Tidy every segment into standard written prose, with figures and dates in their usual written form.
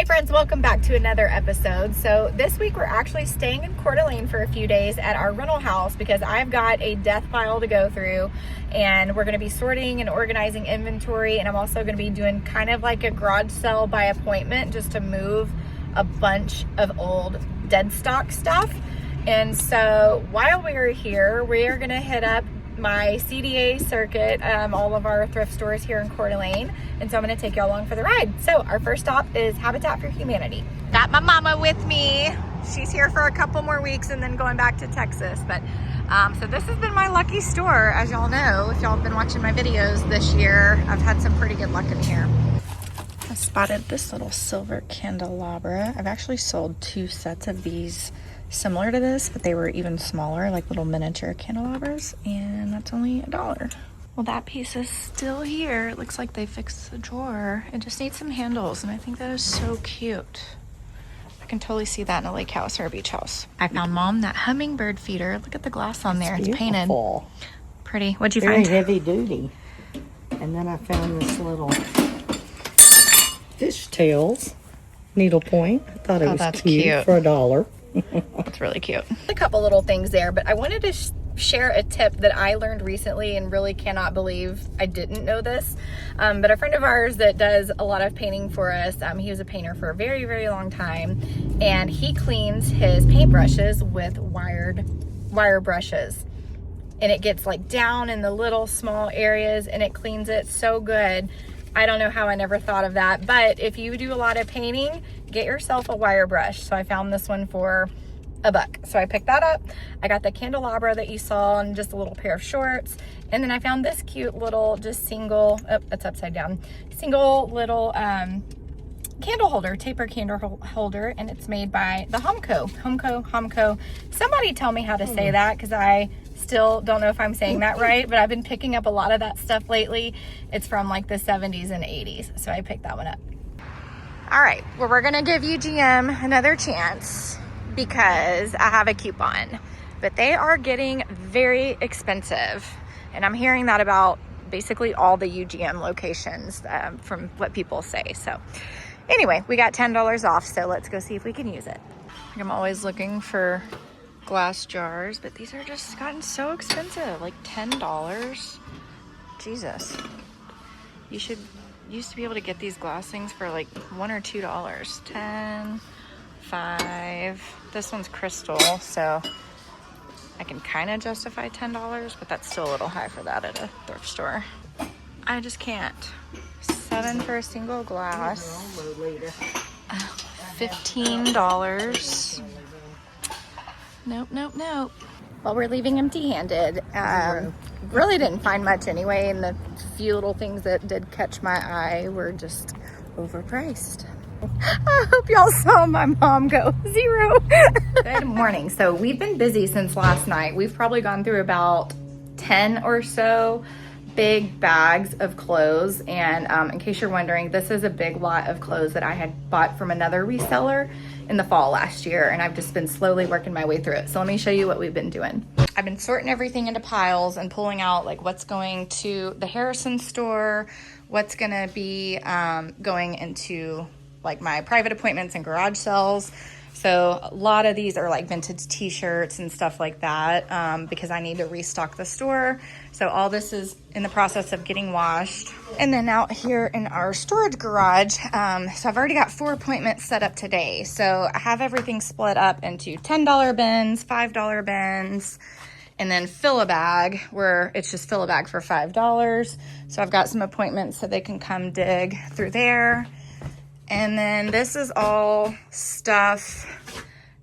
Hey friends, welcome back to another episode. So this week we're actually staying in Coeur d'Alene for a few days at our rental house because I've got a death pile to go through, and we're going to be sorting and organizing inventory, and I'm also going to be doing kind of like a garage sale by appointment just to move a bunch of old dead stock stuff. And so while we are here, we are going to hit up my CDA circuit, all of our thrift stores here in Coeur d'Alene, and so I'm going to take you along for the ride. So our first stop is Habitat for Humanity. Got my mama with me. She's here for a couple more weeks and then going back to Texas. But so this has been my lucky store, as y'all know. If y'all have been watching my videos this year, I've had some pretty good luck in here. I spotted this little silver candelabra. I've actually sold 2 sets of these similar to this, but they were even smaller, like little miniature candelabras, and that's only $1. Well, that piece is still here. It looks like they fixed the drawer. It just needs some handles, and I think that is so cute. I can totally see that in a lake house or a beach house. I found Mom that hummingbird feeder. Look at the glass on there. It's painted. Pretty. What'd you find? Very heavy duty. And then I found this little fish tails needlepoint. I thought it was cute for $1. It's really cute. A couple little things there, but I wanted to share a tip that I learned recently and really cannot believe I didn't know this. But a friend of ours that does a lot of painting for us, he was a painter for a very, very long time, and he cleans his paintbrushes with wire brushes. And it gets like down in the little small areas and it cleans it so good. I don't know how I never thought of that, but if you do a lot of painting, get yourself a wire brush. So I found this one for $1. So I picked that up. I got the candelabra that you saw and just a little pair of shorts. And then I found this cute little just single, oh, it's upside down, single little candle holder, taper candle holder, and it's made by the Homco. Somebody tell me how to say that, because I still don't know if I'm saying that right, but I've been picking up a lot of that stuff lately. It's from like the 70s and 80s, so I picked that one up. All right, well, we're gonna give UGM another chance because I have a coupon, but they are getting very expensive, and I'm hearing that about basically all the UGM locations from what people say. So anyway, we got $10 off, so let's go see if we can use it. I'm always looking for glass jars, but these are just gotten so expensive, like $10. Jesus. You used to be able to get these glass things for like $1 or $2. 10, 5. This one's crystal, so I can kind of justify $10, but that's still a little high for that at a thrift store. I just can't. $7 for a single glass. $15. Nope. Well, we're leaving empty-handed. Really didn't find much anyway, and the few little things that did catch my eye were just overpriced. I hope y'all saw my mom go 0. Good morning. So we've been busy since last night. We've probably gone through about 10 or so big bags of clothes, and in case you're wondering, this is a big lot of clothes that I had bought from another reseller in the fall last year, and I've just been slowly working my way through it. So let me show you what we've been doing. I've been sorting everything into piles and pulling out like what's going to the Harrison store, what's gonna be going into like my private appointments and garage sales. So a lot of these are like vintage t-shirts and stuff like that, because I need to restock the store. So all this is in the process of getting washed. And then out here in our storage garage, so I've already got 4 appointments set up today. So I have everything split up into $10 bins, $5 bins, and then fill a bag, where it's just fill a bag for $5. So I've got some appointments so they can come dig through there. And then this is all stuff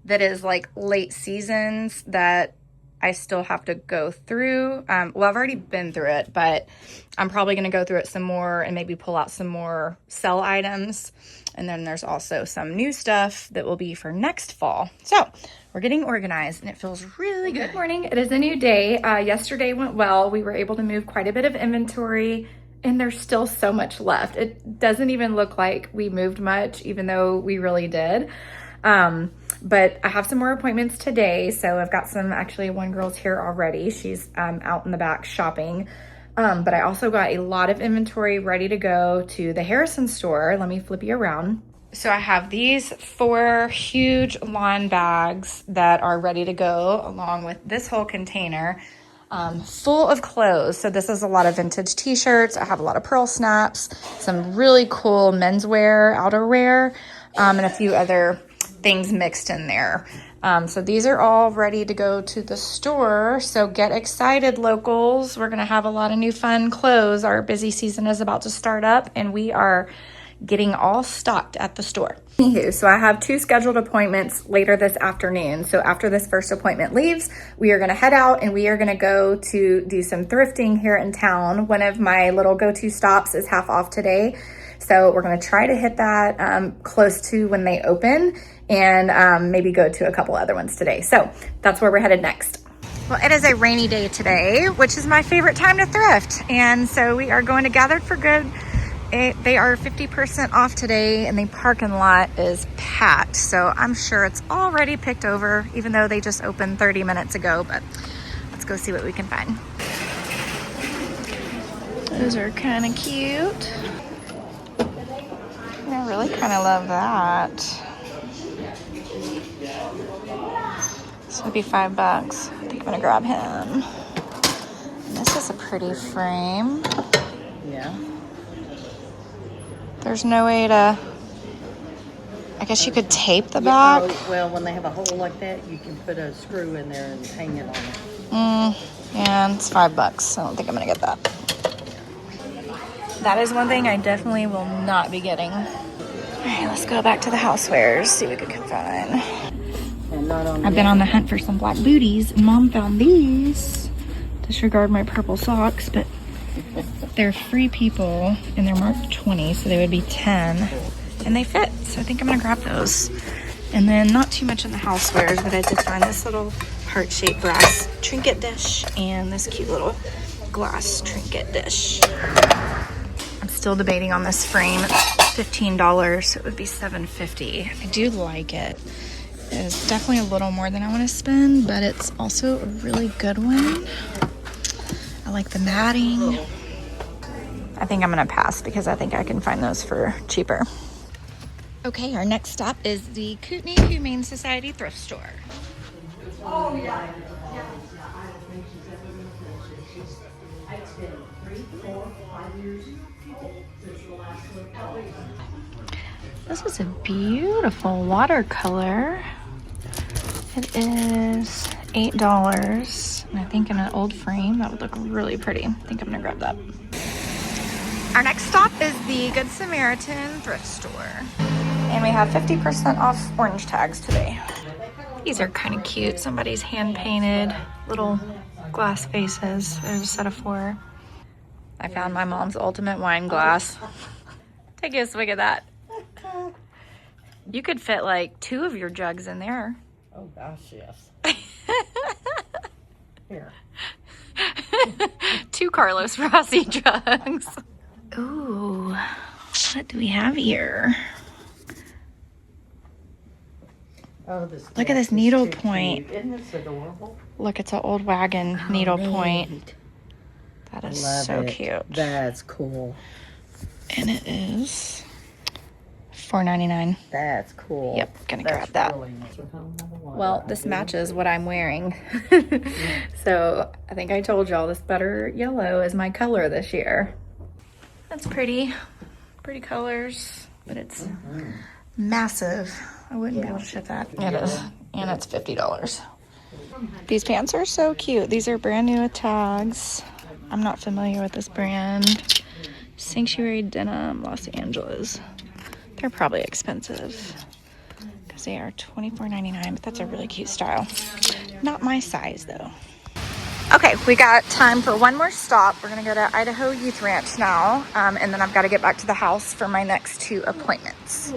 that is like late seasons that I still have to go through. Well, I've already been through it, but I'm probably going to go through it some more and maybe pull out some more sell items. And then there's also some new stuff that will be for next fall. So we're getting organized and it feels really good. Good morning. It is a new day. Yesterday went well. We were able to move quite a bit of inventory, and there's still so much left. It doesn't even look like we moved much, even though we really did. But I have some more appointments today. So I've got one girl's here already. She's out in the back shopping. But I also got a lot of inventory ready to go to the Harrison store. Let me flip you around. So I have these 4 huge lawn bags that are ready to go, along with this whole container full of clothes. So this is a lot of vintage t-shirts. I have a lot of pearl snaps, some really cool menswear, outerwear, and a few other things mixed in there. So these are all ready to go to the store. So get excited, locals. We're going to have a lot of new fun clothes. Our busy season is about to start up, and we are getting all stocked at the store. Anywho, so I have 2 scheduled appointments later this afternoon. So after this first appointment leaves, we are going to head out and we are going to go to do some thrifting here in town. One of my little go-to stops is half off today. So we're going to try to hit that close to when they open, and maybe go to a couple other ones today. So that's where we're headed next. Well, it is a rainy day today, which is my favorite time to thrift. And so we are going to Gathered for Good. They are 50% off today, and the parking lot is packed. So I'm sure it's already picked over, even though they just opened 30 minutes ago. But let's go see what we can find. Those are kind of cute. I really kind of love that. This would be $5. I think I'm gonna grab him. And this is a pretty frame. Yeah. There's no way to, I guess you could tape the back. Oh, well, when they have a hole like that, you can put a screw in there and hang it on it. Yeah, it's $5. I don't think I'm gonna get that. That is one thing I definitely will not be getting. All right, let's go back to the housewares, see what we can find. And not on I've been on the hunt for some black booties, and Mom found these. Disregard my purple socks, but they're Free People, and they're marked 20, so they would be 10, and they fit. So I think I'm gonna grab those. And then not too much in the housewares, but I did find this little heart-shaped brass trinket dish and this cute little glass trinket dish. I'm still debating on this frame. It's $15, so it would be $7.50. I do like it. It's definitely a little more than I want to spend, but it's also a really good one. I like the matting. I think I'm gonna pass because I think I can find those for cheaper. Okay, our next stop is the Kootenai Humane Society thrift store. Oh, yeah. This is a beautiful watercolor. It is $8, and I think in an old frame that would look really pretty. I think I'm gonna grab that. Our next stop is the Good Samaritan thrift store, and we have 50% off orange tags today. These are kind of cute. Somebody's hand painted little glass faces. There's a set of 4. I found my mom's ultimate wine glass. Take a swig of that. You could fit like 2 of your jugs in there. Oh gosh, yes. Here. 2 Carlos Rossi jugs. Ooh, what do we have here? Oh, this Look at this needlepoint. Isn't this adorable? Look, it's an old wagon needlepoint. Neat. That is Love so it. cute. That's cool. And it is $4.99. That's cool. Yep, gonna grab that. Really nice. Well, this matches what I'm wearing. So I think I told y'all this butter yellow is my color this year. That's pretty. Pretty colors, but it's massive. I wouldn't be able to ship that. It is. And it's $50. These pants are so cute. These are brand new with tags. I'm not familiar with this brand. Sanctuary Denim, Los Angeles. They're probably expensive because they are $24.99, but that's a really cute style. Not my size though. Okay, we got time for one more stop. We're gonna go to Idaho Youth Ranch now, and then I've got to get back to the house for my next 2 appointments.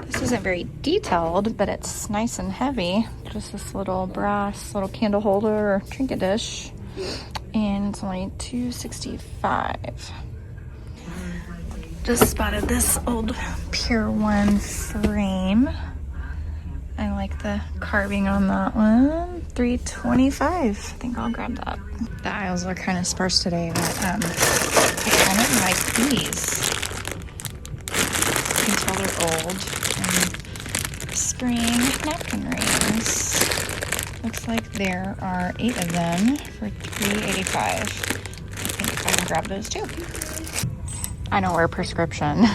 This isn't very detailed, but it's nice and heavy. Just this little brass little candle holder or trinket dish, and it's only $2.65. Just spotted this old Pier 1 frame. I like the carving on that one. $3.25. I think I'll grab that. The aisles are kind of sparse today, but I kind of like these. gold. And spring napkin rings. Looks like there are 8 of them for $3.85. I think I can grab those too. I know we're prescription,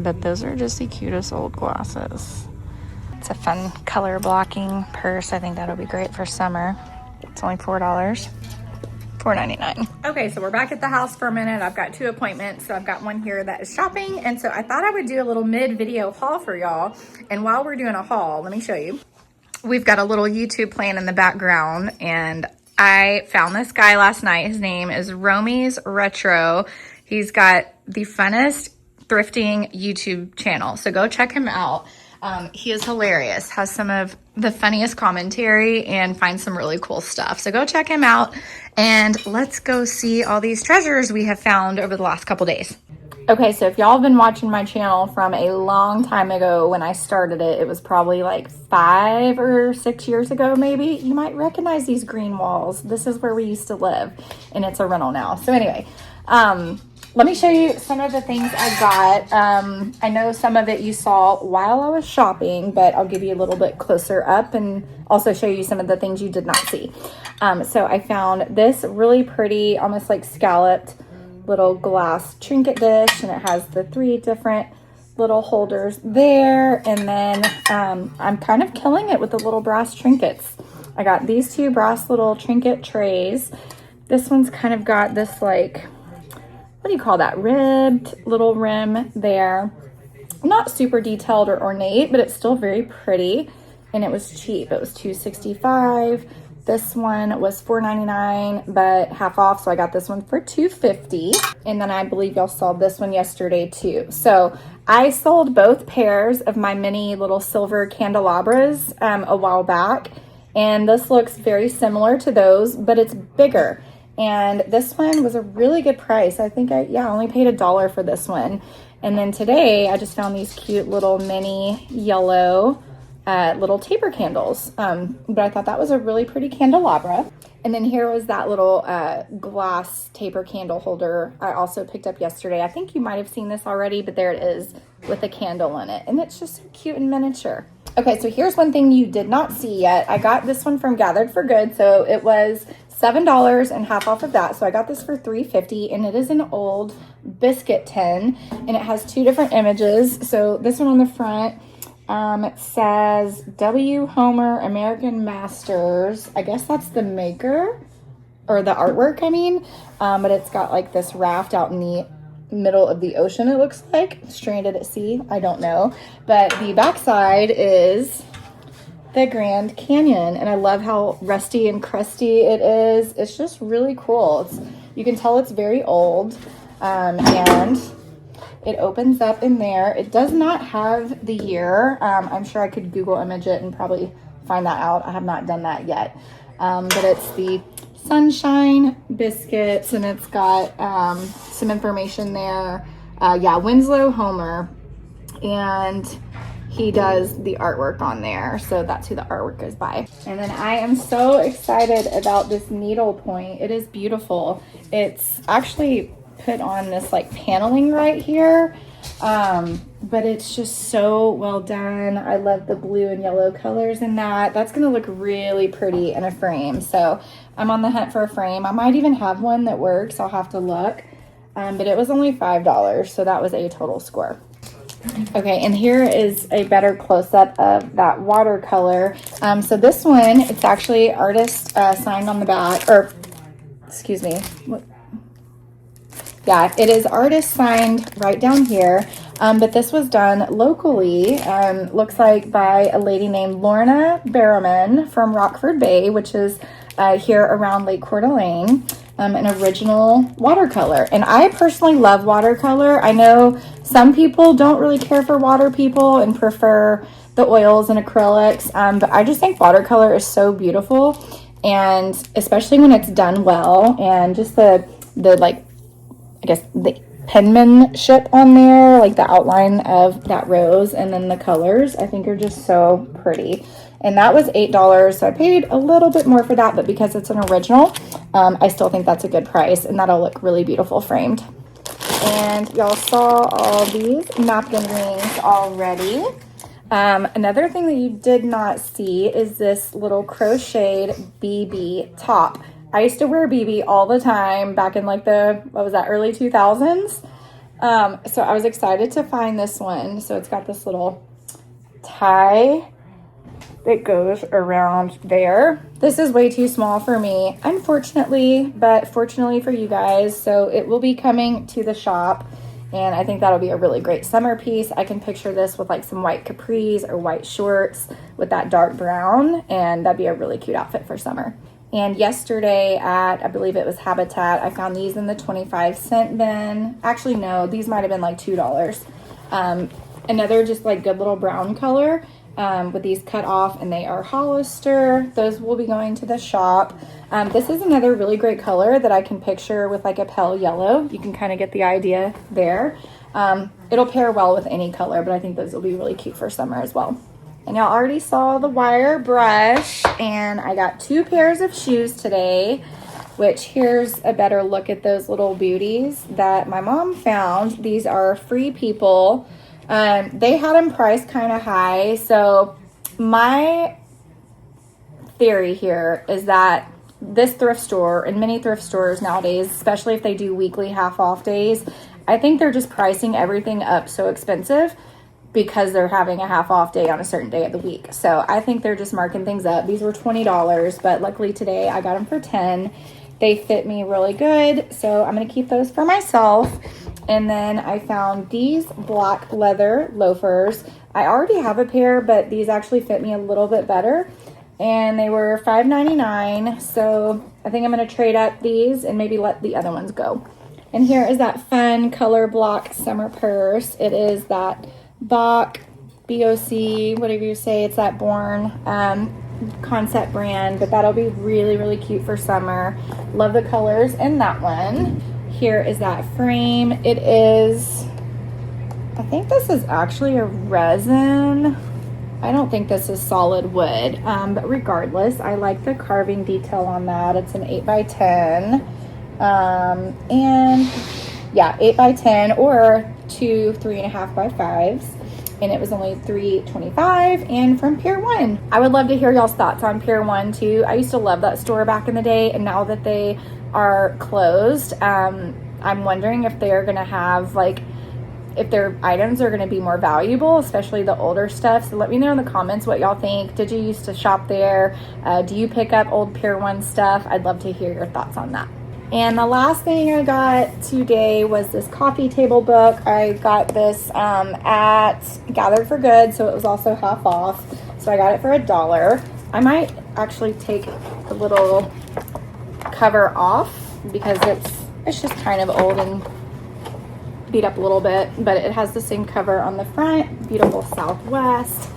but those are just the cutest old glasses. It's a fun color blocking purse. I think that'll be great for summer. It's only $4. $4.99. Okay, so we're back at the house for a minute. I've got 2 appointments. So I've got one here that is shopping. And so I thought I would do a little mid-video haul for y'all. And while we're doing a haul, let me show you. We've got a little YouTube playing in the background. And I found this guy last night. His name is Romy's Retro. He's got the funnest thrifting YouTube channel. So go check him out. He is hilarious, has some of the funniest commentary and finds some really cool stuff. So go check him out and let's go see all these treasures we have found over the last couple days. Okay, so if y'all have been watching my channel from a long time ago when I started it, it was probably like 5 or 6 years ago maybe, you might recognize these green walls. This is where we used to live and it's a rental now. So anyway, let me show you some of the things I got. I know some of it you saw while I was shopping, but I'll give you a little bit closer up and also show you some of the things you did not see. So I found this really pretty, almost like scalloped little glass trinket dish, and it has the 3 different little holders there. And then I'm kind of killing it with the little brass trinkets. I got these 2 brass little trinket trays. This one's kind of got this like, what do you call that, ribbed little rim there. Not super detailed or ornate, but it's still very pretty, and it was cheap. It was $2.65. This one was $4.99, but half off, so I got this one for $2.50. And then I believe y'all saw this one yesterday too. So I sold both pairs of my mini little silver candelabras a while back, and this looks very similar to those, but it's bigger. And this one was a really good price. I think I only paid $1 for this one. And then today I just found these cute little mini yellow little taper candles. But I thought that was a really pretty candelabra. And then here was that little glass taper candle holder I also picked up yesterday. I think you might have seen this already, but there it is with a candle in it. And it's just so cute and miniature. Okay, so here's one thing you did not see yet. I got this one from Gathered for Good. So it was $7 and half off of that. So I got this for $3.50, and it is an old biscuit tin, and it has 2 different images. So this one on the front, it says W. Homer American Masters. I guess that's the maker or the artwork, I mean. But it's got like this raft out in the middle of the ocean, it looks like, stranded at sea. I don't know. But the backside is the Grand Canyon, and I love how rusty and crusty it is. It's just really cool. You can tell it's very old, and it opens up in there. It does not have the year. I'm sure I could Google image it and probably find that out. I have not done that yet, but it's the Sunshine biscuits, and it's got some information there. Winslow Homer, and he does the artwork on there, so that's who the artwork goes by. And then I am so excited about this needle point. It is beautiful. It's actually put on this like paneling right here, but it's just so well done. I love the blue and yellow colors in that. That's gonna look really pretty in a frame, so I'm on the hunt for a frame. I might even have one that works. I'll have to look, but it was only $5, so that was a total score. Okay, and here is a better close-up of that watercolor. So this one, it's actually artist signed on the back, or excuse me. Yeah, it is artist signed right down here. But this was done locally, looks like by a lady named Lorna Barrowman from Rockford Bay, which is here around Lake Coeur d'Alene. An original watercolor. And I personally love watercolor. I know some people don't really care for water people and prefer the oils and acrylics, but I just think watercolor is so beautiful, and especially when it's done well, and just the like, I guess the penmanship on there, like the outline of that rose and then the colors, I think are just so pretty. And that was $8, so I paid a little bit more for that, but because it's an original, I still think that's a good price, and that'll look really beautiful framed. And y'all saw all these napkin rings already. Another thing that you did not see is this little crocheted BB top. I used to wear BB all the time back in like the, what was that, early 2000s. So I was excited to find this one. So it's got this little tie that goes around there. This is way too small for me, unfortunately, but fortunately for you guys. So it will be coming to the shop, and I think that'll be a really great summer piece. I can picture this with like some white capris or white shorts with that dark brown, and that'd be a really cute outfit for summer. And yesterday at, I believe it was Habitat, I found these in the 25-cent bin. Actually, no, these might have been like $2. Another just like good little brown color with these cut off, and they are Hollister. Those will be going to the shop. This is another really great color that I can picture with like a pale yellow. You can kind of get the idea there. It'll pair well with any color, but I think those will be really cute for summer as well. And y'all already saw the wire brush, and I got 2 pairs of shoes today, which here's a better look at those little beauties that my mom found. These are Free People. They had them priced kind of high. So my theory here is that this thrift store and many thrift stores nowadays, especially if they do weekly half off days, I think they're just pricing everything up so expensive because they're having a half off day on a certain day of the week. So I think they're just marking things up. These were $20, but luckily today I got them for $10. They fit me really good, so I'm gonna keep those for myself. And then I found these black leather loafers. I already have a pair, but these actually fit me a little bit better. And they were $5.99, so I think I'm gonna trade up these and maybe let the other ones go. And here is that fun color block summer purse. It is that BOC, whatever you say, it's that Born concept brand, but that'll be really, really cute for summer. Love the colors in that one. Here is that frame. It is, I think this is actually a resin. I don't think this is solid wood, but regardless, I like the carving detail on that. It's an 8x10, and yeah, 8x10 or 2 3.5x5s. And it was only $3.25 and from Pier 1. I would love to hear y'all's thoughts on Pier 1 too. I used to love that store back in the day, and now that they are closed, I'm wondering if they're gonna have like, if their items are gonna be more valuable, especially the older stuff. So let me know in the comments what y'all think. Did you used to shop there? Do you pick up old Pier 1 stuff? I'd love to hear your thoughts on that. And the last thing I got today was this coffee table book. I got this at Gathered for Good, so it was also half off. So I got it for $1. I might actually take the little cover off because it's just kind of old and beat up a little bit, but it has the same cover on the front. Beautiful Southwest.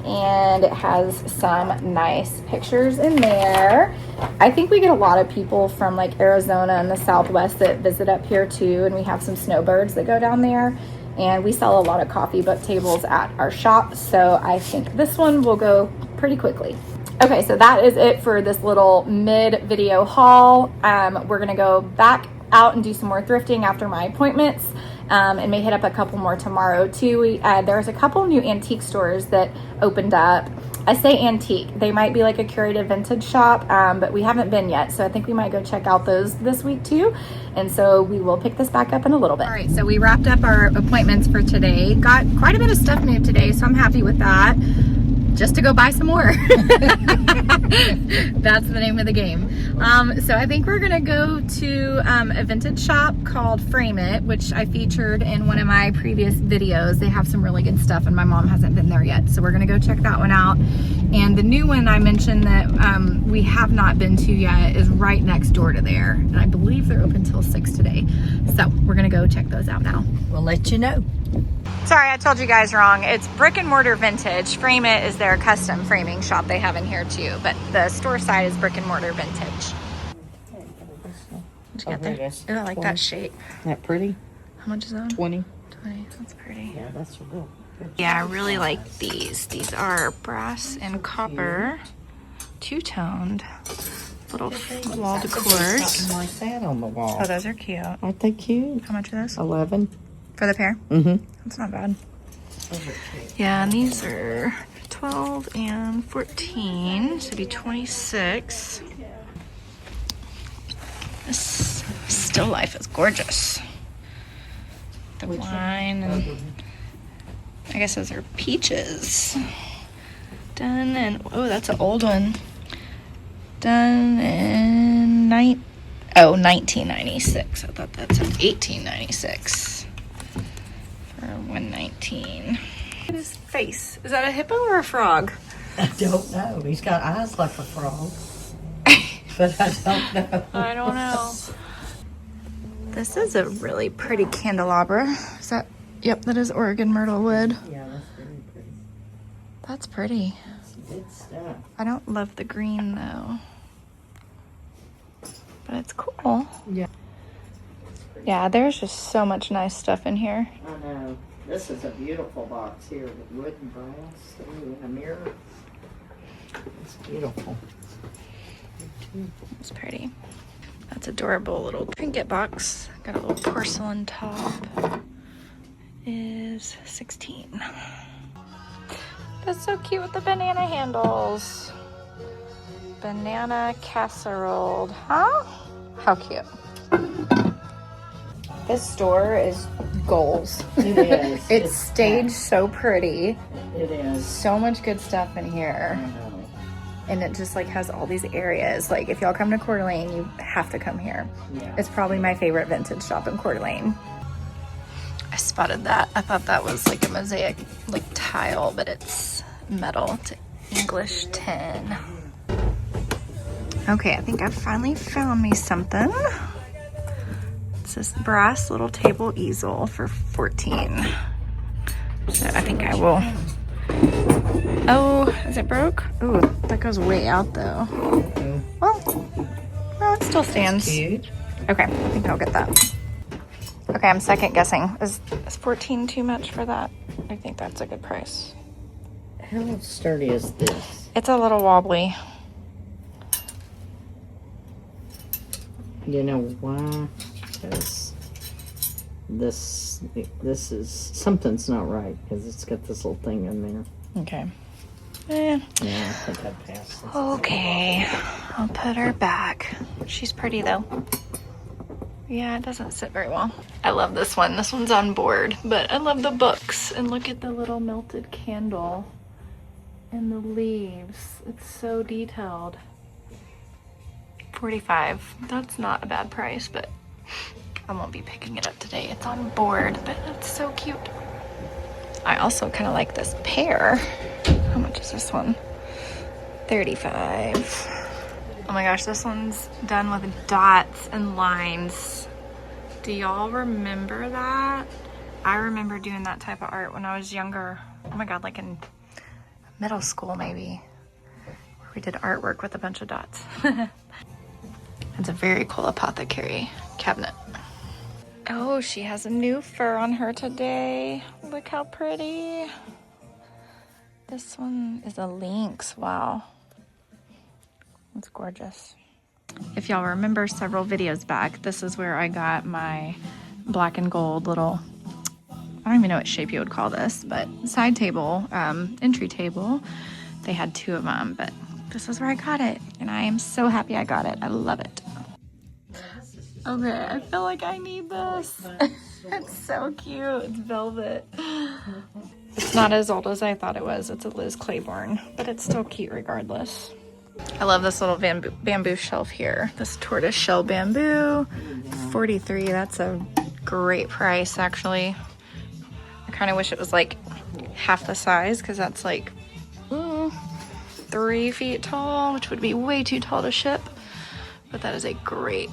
And it has some nice pictures in there. I think we get a lot of people from like Arizona and the Southwest that visit up here too, and we have some snowbirds that go down there, and we sell a lot of coffee book tables at our shop, so I think this one will go pretty quickly. Okay, so that is it for this little mid-video haul. We're gonna go back out and do some more thrifting after my appointments, and may hit up a couple more tomorrow too. There's a couple new antique stores that opened up. I say antique, they might be like a curated vintage shop, but we haven't been yet, so I think we might go check out those this week too. And so we will pick this back up in a little bit. All right, so we wrapped up our appointments for today. Got quite a bit of stuff moved today, so I'm happy with that. Just to go buy some more. That's the name of the game. So I think we're gonna go to a vintage shop called Frame It, which I featured in one of my previous videos. They have some really good stuff, and my mom hasn't been there yet, so we're gonna go check that one out. And the new one I mentioned that we have not been to yet is right next door to there, and I believe they're open till 6 today. So we're gonna go check those out now. We'll let you know. Sorry, I told you guys wrong. It's Brick and Mortar Vintage. Frame It is their custom framing shop they have in here too, but the store side is Brick and Mortar Vintage. What you got there? Oh, I like 20. that shape. Isn't that pretty? How much is that? 20. 20. That's pretty. Yeah, that's real good. Yeah, I really like these. These are brass and copper, two-toned. little wall decor. Something like that on the wall. Oh, those are cute. Aren't they cute? How much are those? 11. For the pair? Mm-hmm. That's not bad. Yeah, and these are 12 and 14, so it'd be 26. This still life is gorgeous. The wine, and I guess those are peaches. Done in, oh, that's an old one. Done in 1996. I thought that's an 1896 for 119. Look at his face. Is that a hippo or a frog? I don't know. He's got eyes like a frog. But I don't know. I don't know. This is a really pretty candelabra. Is that, yep, that is Oregon myrtle wood. Yeah, that's very pretty. That's pretty. That's good stuff. I don't love the green though. But it's cool. Yeah. Yeah, there's just so much nice stuff in here. I know. This is a beautiful box here with wood and brass. Ooh, and a mirror. It's beautiful. It's pretty. That's adorable little trinket box. Got a little porcelain top. Is 16. That's so cute with the banana handles. Banana casserole, huh? How cute. This store is goals. It is. It's staged so pretty. It is. So much good stuff in here. I know. And it just like has all these areas. Like if y'all come to Coeur d'Alene, you have to come here. Yeah. It's probably my favorite vintage shop in Coeur d'Alene. I spotted that. I thought that was like a mosaic like tile, but it's metal. It's English 10. Okay, I think I finally found me something. It's this brass little table easel for 14. So I think I will. Oh, is it broke? Ooh, that goes way out though. Well, it still stands. Cute. Okay, I think I'll get that. Okay, I'm second guessing. Is 14 too much for that? I think that's a good price. How sturdy is this? It's a little wobbly. You know why? Because this is something's not right because it's got this little thing in there. Okay. Yeah, I think I'd pass this. Okay, I'll put her back. She's pretty though. Yeah, it doesn't sit very well. I love this one. This one's on board, but I love the books. And look at the little melted candle and the leaves. It's so detailed. 45. That's not a bad price, but I won't be picking it up today. It's on board, but it's so cute. I also kind of like this pear. How much is this one? 35. Oh my gosh, this one's done with dots and lines. Do y'all remember that? I remember doing that type of art when I was younger. Oh my God, like in middle school maybe. Where we did artwork with a bunch of dots. It's a very cool apothecary cabinet. Oh, she has a new fur on her today. Look how pretty. This one is a lynx. Wow. It's gorgeous. If y'all remember several videos back, this is where I got my black and gold little, I don't even know what shape you would call this, but side table, entry table. They had two of them, but this is where I got it. And I am so happy I got it. I love it. Okay, I feel like I need this. It's so cute. It's velvet. It's not as old as I thought it was. It's a Liz Claiborne, but it's still cute regardless. I love this little bamboo shelf here. This tortoise shell bamboo, 43. That's a great price, actually. I kind of wish it was like half the size because that's like 3 feet tall, which would be way too tall to ship. But that is a great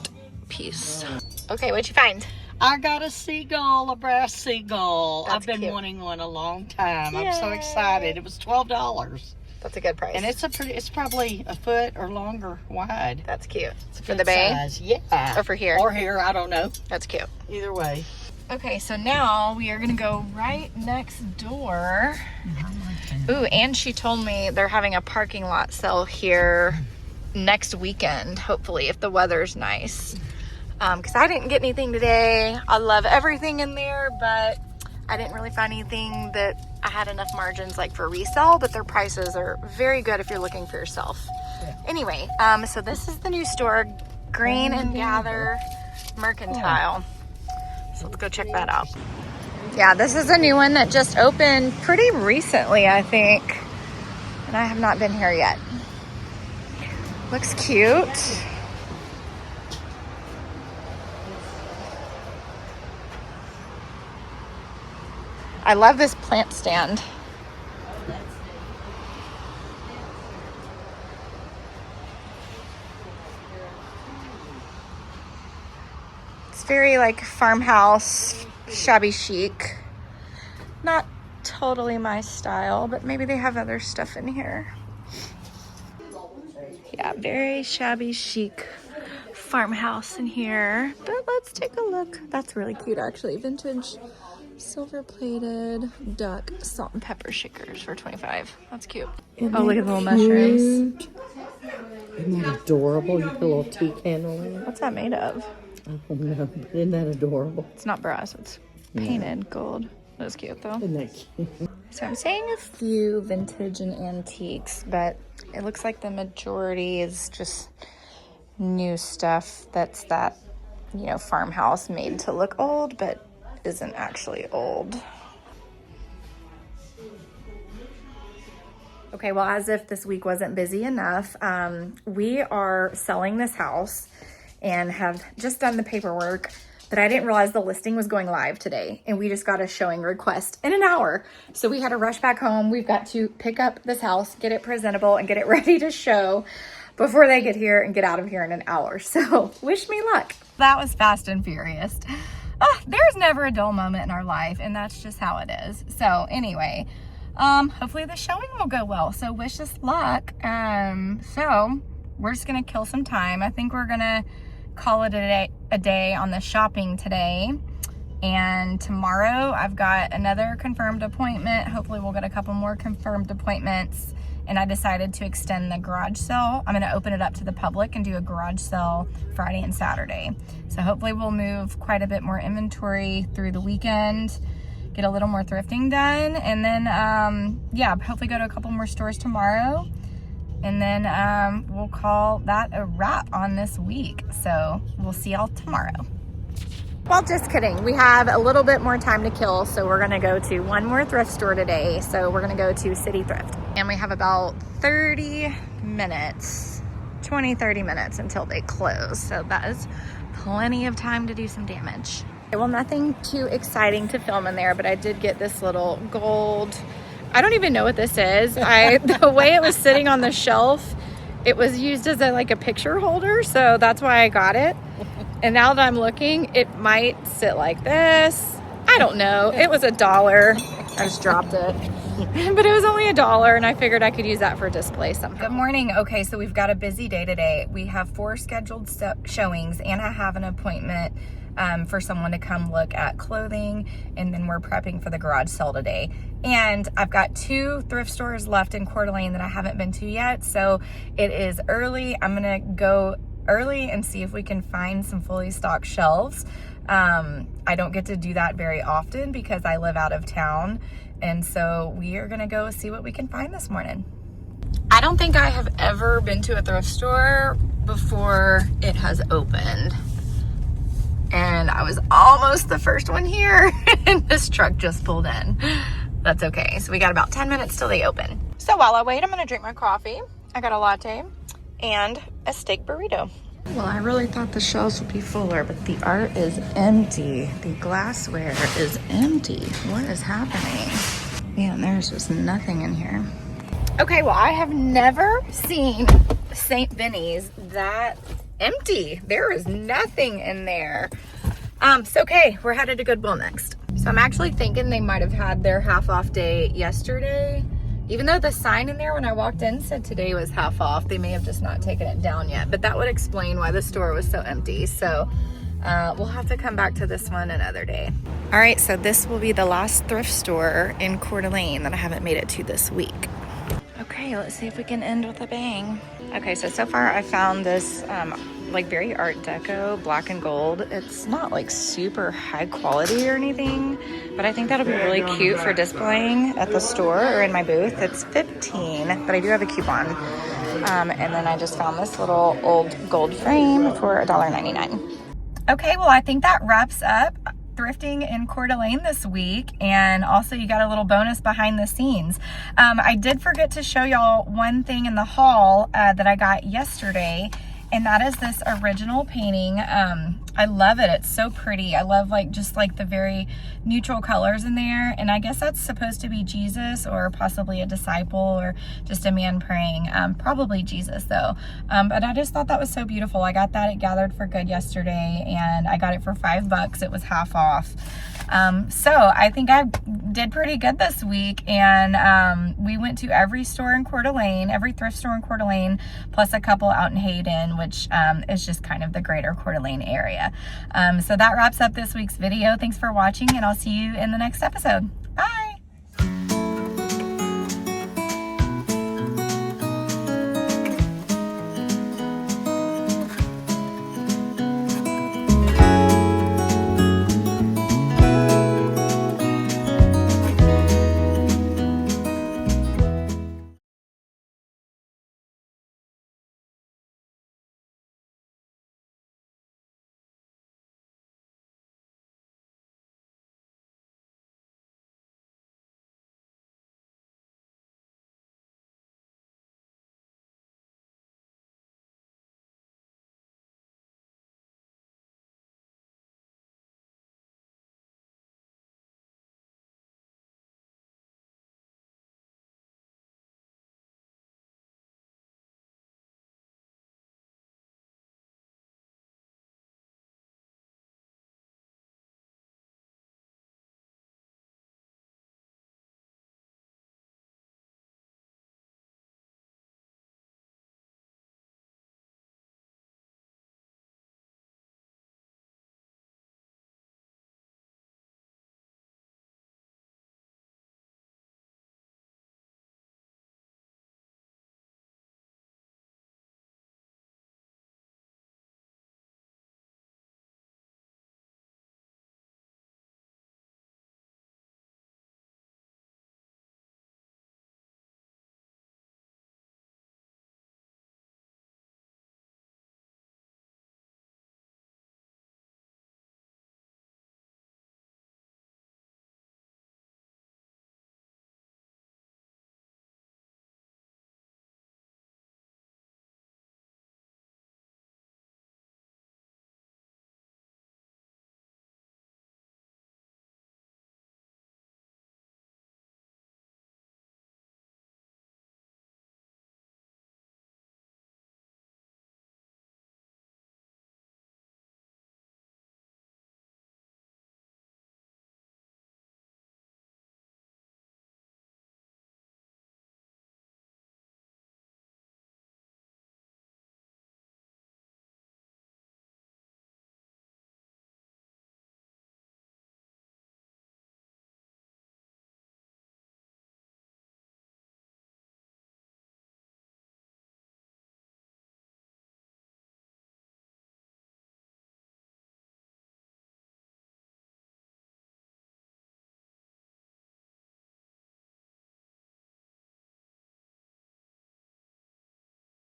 piece. Okay, what'd you find? I got a seagull, a brass seagull. That's I've been cute. wanting one a long time. Yay. I'm so excited. It was $12. That's a good price. And it's probably a foot or longer wide. That's cute. It's a For good the bay? size. Yeah. Or for here? Or here, I don't know. That's cute. Either way. Okay, so now we are gonna go right next door. Ooh, and she told me they're having a parking lot sale here next weekend, hopefully, if the weather's nice. Because I didn't get anything today. I love everything in there, but I didn't really find anything that I had enough margins like for resale, but their prices are very good if you're looking for yourself. Yeah. Anyway, so this is the new store, Green and Gather Mercantile. So let's go check that out. Yeah, this is a new one that just opened pretty recently, I think. And I have not been here yet. Looks cute. I love this plant stand. It's very like farmhouse, shabby chic. Not totally my style, but maybe they have other stuff in here. Yeah, very shabby chic farmhouse in here. But let's take a look. That's really cute actually. Vintage silver plated duck salt and pepper shakers for $25. That's cute. Oh, look at the little mushrooms. Isn't that adorable? You put a little tea candle in it. What's that made of? I don't know. Isn't that adorable? It's not brass, it's painted gold. That's cute though. Isn't that cute? So I'm saying a few vintage and antiques, but it looks like the majority is just new stuff that's that, you know, farmhouse made to look old, but isn't actually old. Okay, well, as if this week wasn't busy enough, we are selling this house and have just done the paperwork, but I didn't realize the listing was going live today, and we just got a showing request in an hour. So we had to rush back home. We've got to pick up this house, get it presentable, and get it ready to show before they get here and get out of here in an hour. So wish me luck. That was fast and furious. There's never a dull moment in our life, and that's just how it is. So anyway, hopefully the showing will go well. So wish us luck. So we're just gonna kill some time. I think we're gonna call it a day on the shopping today. And tomorrow I've got another confirmed appointment. Hopefully we'll get a couple more confirmed appointments. And I decided to extend the garage sale. I'm gonna open it up to the public and do a garage sale Friday and Saturday. So hopefully we'll move quite a bit more inventory through the weekend, get a little more thrifting done, and then, yeah, hopefully go to a couple more stores tomorrow. And then we'll call that a wrap on this week. So we'll see y'all tomorrow. Well, just kidding. We have a little bit more time to kill, so we're gonna go to one more thrift store today. So we're gonna go to City Thrift. And we have about 30 minutes, 20, 30 minutes until they close. So that is plenty of time to do some damage. Well, nothing too exciting to film in there, but I did get this little gold, I don't even know what this is. The way it was sitting on the shelf, it was used as like a picture holder, so that's why I got it. And now that I'm looking, it might sit like this. I don't know. It was $1. I just dropped it. But it was only $1, and I figured I could use that for display somehow. Good morning. Okay, so we've got a busy day today. We have 4 scheduled showings, and I have an appointment for someone to come look at clothing, and then we're prepping for the garage sale today. And I've got 2 thrift stores left in Coeur d'Alene that I haven't been to yet, so it is early. I'm gonna go early and see if we can find some fully stocked shelves. I don't get to do that very often because I live out of town, and so we are gonna go see what we can find this morning. I don't think I have ever been to a thrift store before it has opened. And I was almost the first one here, and this truck just pulled in. That's okay. So we got about 10 minutes till they open. So while I wait, I'm gonna drink my coffee. I got a latte and a steak burrito. Well, I really thought the shelves would be fuller, but the art is empty. The glassware is empty. What is happening? Man, there's just nothing in here. Okay, well, I have never seen St. Vinny's that empty. There is nothing in there. So okay, we're headed to Goodwill next. So I'm actually thinking they might have had their half off day yesterday. Even though the sign in there when I walked in said today was half off, they may have just not taken it down yet. But that would explain why the store was so empty. So we'll have to come back to this one another day. All right, so this will be the last thrift store in Coeur d'Alene that I haven't made it to this week. Okay. Okay, let's see if we can end with a bang. Okay, so far I found this like very art deco black and gold. It's not like super high quality or anything, but I think that'll be really cute for displaying at the store or in my booth. It's $15, but I do have a coupon. And then I just found this little old gold frame for $1.99. Okay, well, I think that wraps up thrifting in Coeur d'Alene this week, and also you got a little bonus behind the scenes. I did forget to show y'all one thing in the haul that I got yesterday, and that is this original painting. I love it. It's so pretty. I love just the very neutral colors in there, and I guess that's supposed to be Jesus or possibly a disciple or just a man praying. Probably Jesus though. But I just thought that was so beautiful. I got that at Gathered for Good yesterday, and I got it for $5. It was half off. So I think I did pretty good this week, and we went to every store in Coeur d'Alene, every thrift store in Coeur d'Alene, plus a couple out in Hayden, which is just kind of the greater Coeur d'Alene area. So that wraps up this week's video. Thanks for watching, and I'll see you in the next episode.